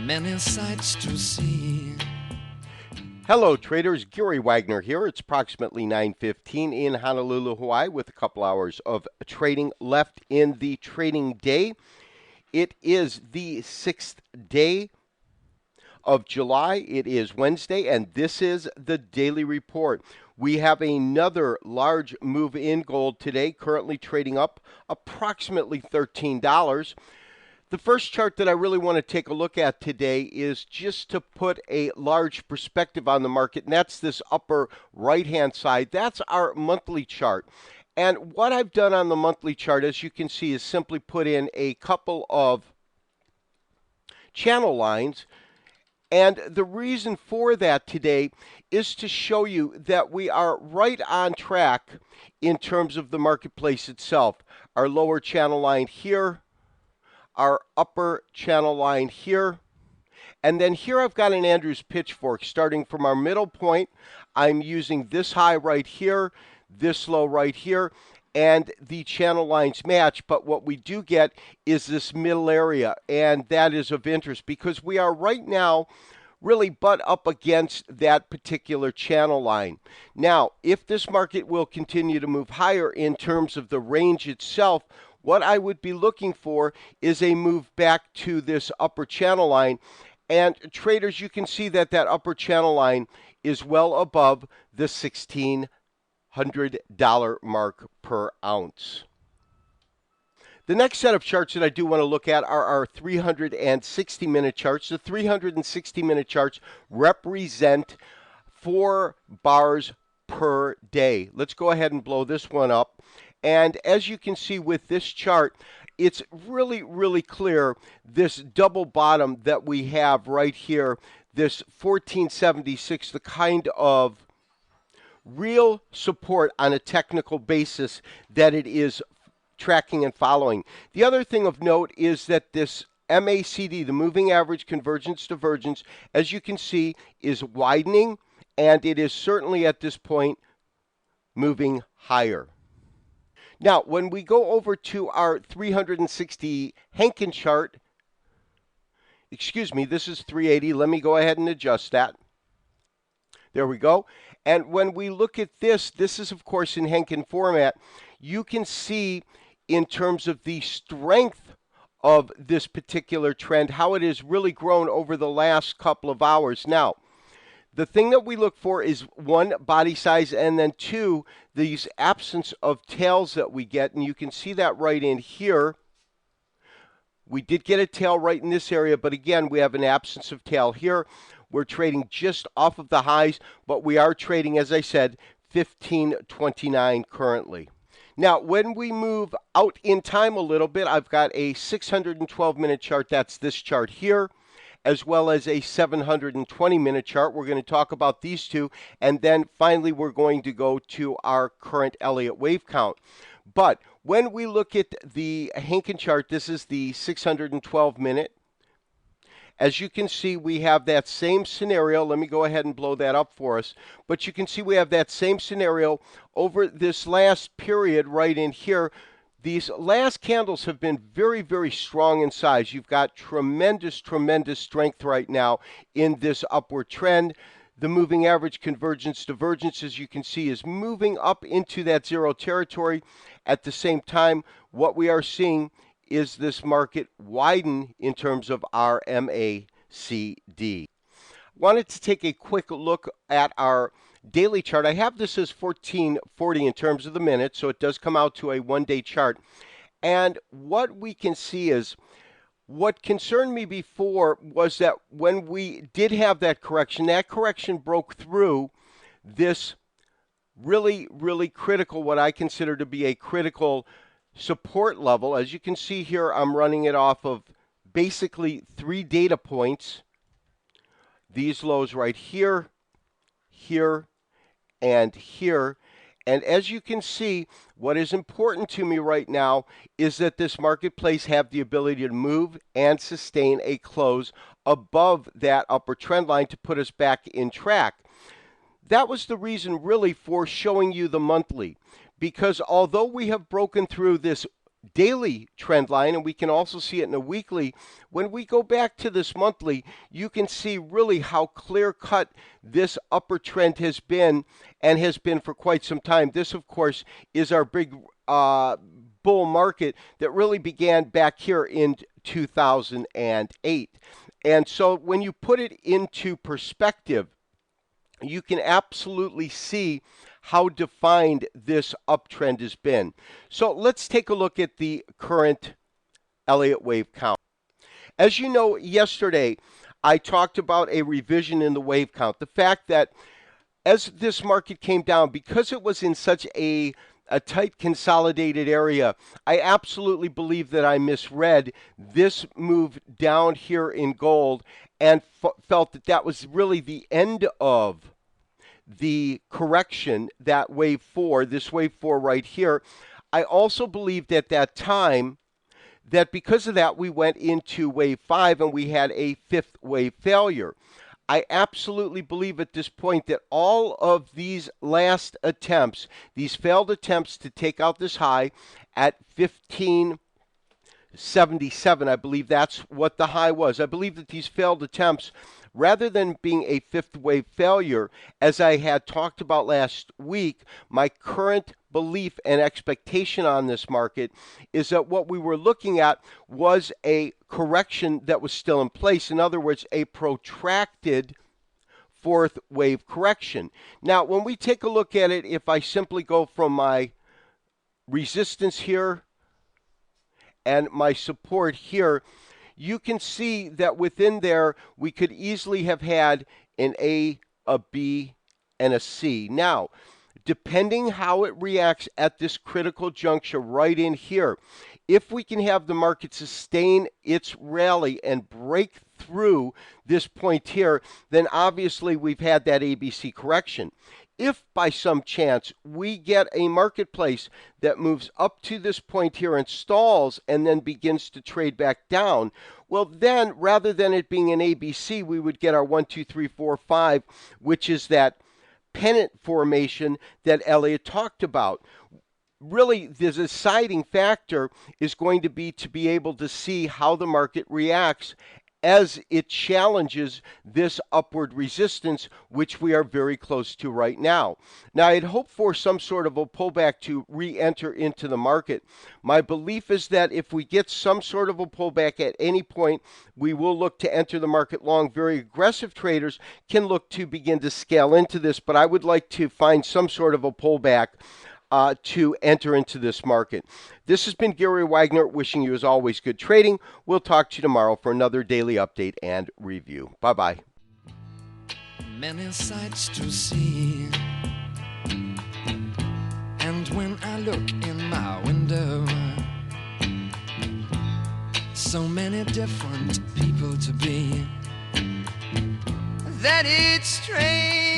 many sights to see. Hello traders, Gary Wagner here. It's approximately 9:15 in Honolulu, Hawaii, with a couple hours of trading left in the trading day. It is the 6th day of July. It is Wednesday, and this is the Daily Report. We have another large move in gold today, currently trading up approximately $13. The first chart that I really want to take a look at today is just to put a large perspective on the market, and that's this upper right-hand side. That's our monthly chart. And what I've done on the monthly chart, as you can see, is simply put in a couple of channel lines. And the reason for that today is to show you that we are right on track in terms of the marketplace itself. Our lower channel line here, our upper channel line here, and then here I've got an Andrews pitchfork starting from our middle point. I'm using this high right here, this low right here, and the channel lines match, but what we do get is this middle area, and that is of interest because we are right now really butt up against that particular channel line. Now, if this market will continue to move higher in terms of the range itself, what I would be looking for is a move back to this upper channel line. And traders, you can see that that upper channel line is well above the $1,600 mark per ounce. The next set of charts that I do want to look at are our 360-minute charts. The 360-minute charts represent 4 bars per day. Let's go ahead and blow this one up. And as you can see with this chart, it's really, really clear this double bottom that we have right here, this 1476, the kind of real support on a technical basis that it is tracking and following. The other thing of note is that this MACD, the moving average convergence divergence, as you can see, is widening, and it is certainly at this point moving higher. Now, when we go over to our 360 Henkin chart, excuse me, this is 380. Let me go ahead and adjust that. There we go. And when we look at this, this is, of course, in Henkin format. You can see in terms of the strength of this particular trend, how it has really grown over the last couple of hours. Now, the thing that we look for is 1, body size, and then 2, these absence of tails that we get. And you can see that right in here. We did get a tail right in this area, but again, we have an absence of tail here. We're trading just off of the highs, but we are trading, as I said, 1529 currently. Now, when we move out in time a little bit, I've got a 612-minute chart. That's this chart here, as well as a 720-minute chart. We're going to talk about these two, and then finally we're going to go to our current Elliott wave count. But when we look at the Henkin chart, this is the 612-minute. As you can see, we have that same scenario. Let me go ahead and blow that up for us. But you can see we have that same scenario over this last period right in here. These last candles have been very, very strong in size. You've got tremendous, tremendous strength right now in this upward trend. The moving average convergence divergence, as you can see, is moving up into that zero territory. At the same time, what we are seeing is this market widen in terms of our MACD. Wanted to take a quick look at our daily chart. I have this as 1440 in terms of the minutes, so it does come out to a one-day chart. And what we can see is, what concerned me before was that when we did have that correction broke through this really, really critical, what I consider to be a critical support level. As you can see here, I'm running it off of basically 3 data points. These lows right here, here, and here. And as you can see, what is important to me right now is that this marketplace have the ability to move and sustain a close above that upper trend line to put us back in track. That was the reason really for showing you the monthly, because although we have broken through this daily trend line, and we can also see it in a weekly. When we go back to this monthly, you can see really how clear cut this upper trend has been and has been for quite some time. This, of course, is our big bull market that really began back here in 2008. And so when you put it into perspective, you can absolutely see how defined this uptrend has been. So let's take a look at the current Elliott wave count. As you know, yesterday I talked about a revision in the wave count. The fact that as this market came down, because it was in such a tight consolidated area, I absolutely believe that I misread this move down here in gold and felt that that was really the end of the correction, that wave 4, this wave 4 right here. I also believed at that time that because of that, we went into wave 5 and we had a fifth wave failure. I absolutely believe at this point that all of these last attempts, these failed attempts to take out this high at 1577, I believe that's what the high was. I believe that these failed attempts, rather than being a fifth wave failure, as I had talked about last week, my current belief and expectation on this market is that what we were looking at was a correction that was still in place. In other words, a protracted fourth wave correction. Now, when we take a look at it, if I simply go from my resistance here and my support here, you can see that within there, we could easily have had an A, a B, and a C. Now, depending how it reacts at this critical juncture right in here, if we can have the market sustain its rally and break through this point here, then obviously we've had that ABC correction. If by some chance we get a marketplace that moves up to this point here and stalls and then begins to trade back down, well then rather than it being an ABC, we would get our 1, 2, 3, 4, 5, which is that pennant formation that Elliott talked about. Really, the deciding factor is going to be able to see how the market reacts as it challenges this upward resistance, which we are very close to right now. Now, I'd hope for some sort of a pullback to re-enter into the market. My belief is that if we get some sort of a pullback at any point, we will look to enter the market long. Very aggressive traders can look to begin to scale into this, but I would like to find some sort of a pullback to enter into this market. This has been Gary Wagner, wishing you as always good trading. We'll talk to you tomorrow for another daily update and review. Bye-bye. Many sights to see, and when I look in my window, so many different people to be, that it's strange